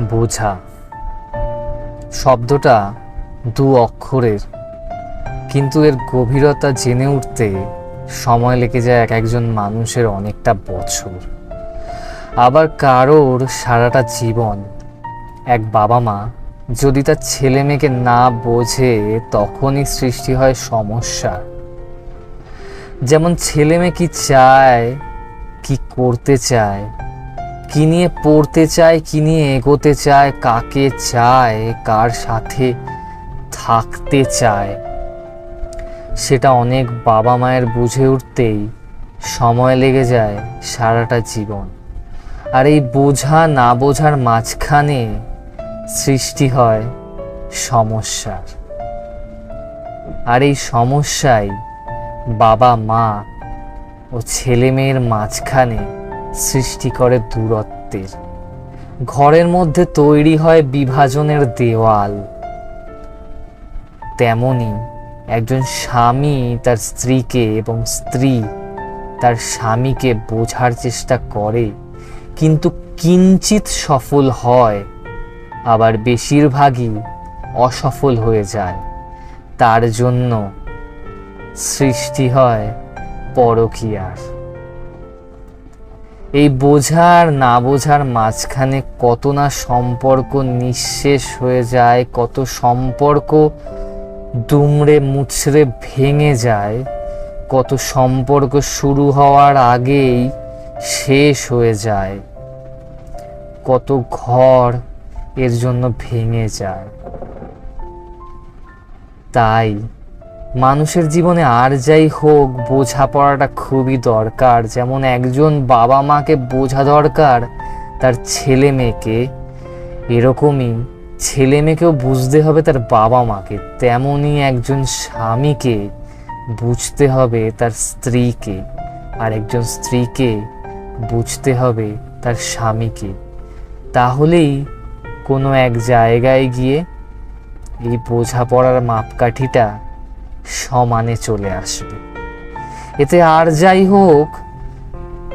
বোঝা শব্দটা দু অক্ষরের, কিন্তু এর গভীরতা জেনে উঠতে সময় লেগে যায় এক একজন মানুষের অনেকটা বছর, আবার কারোর সারাটা জীবন। এক বাবা মা যদি তার ছেলে মেয়েকে না বোঝে, তখনই সৃষ্টি হয় সমস্যা। যেমন ছেলে মেয়ে কি চায়, কি করতে চায়, কি নিয়ে পড়তে চায়, কি নিয়ে এগোতে চায়, কাকে চায়, কার সাথে থাকতে চায়, সেটা অনেক বাবা মায়ের বুঝে উঠতেই সময় লেগে যায় সারাটা জীবন। আর এই বোঝা না বোঝার মাঝখানে সৃষ্টি হয় সমস্যার। আর এই সমস্যাই বাবা মা ও ছেলে মেয়ের মাঝখানে সৃষ্টি করে দূরত্বের। ঘরের মধ্যে তৈরি হয় বিভাজনের দেওয়াল। তেমনি একজন স্বামী তার স্ত্রীকে এবং স্ত্রী তার স্বামীকে বোঝার চেষ্টা করে, কিন্তু কিঞ্চিত সফল হয়, আবার বেশিরভাগই অসফল হয়ে যায়। তার জন্য সৃষ্টি হয় পরকীয়ার। এই বোঝার না বোঝার মাঝখানে কত না সম্পর্ক নিঃশেষ হয়ে যায়, কত সম্পর্ক দুমড়ে মুচড়ে ভেঙে যায়, কত সম্পর্ক শুরু হওয়ার আগেই শেষ হয়ে যায়, কত ঘর এর জন্য ভেঙে যায়। তাই মানুষের জীবনে আর যাই হোক, বোঝাপড়াটা খুবই দরকার। যেমন একজন বাবা মাকে বোঝা দরকার তার ছেলে মেয়েকে, এরকমই ছেলে মেয়েকেও বুঝতে হবে তার বাবা মাকে। তেমনই একজন স্বামীকে বুঝতে হবে তার স্ত্রীকে, আর একজন স্ত্রীকে বুঝতে হবে তার স্বামীকে। তাহলেই কোনো এক জায়গায় গিয়ে এই বোঝাপড়ার মাপকাঠিটা সমানে চলে আসবে। এতে আর যাই হোক,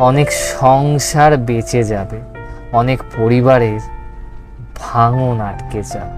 অনেক সংসার বেঁচে যাবে, অনেক পরিবারের ভাঙন আটকে যাবে।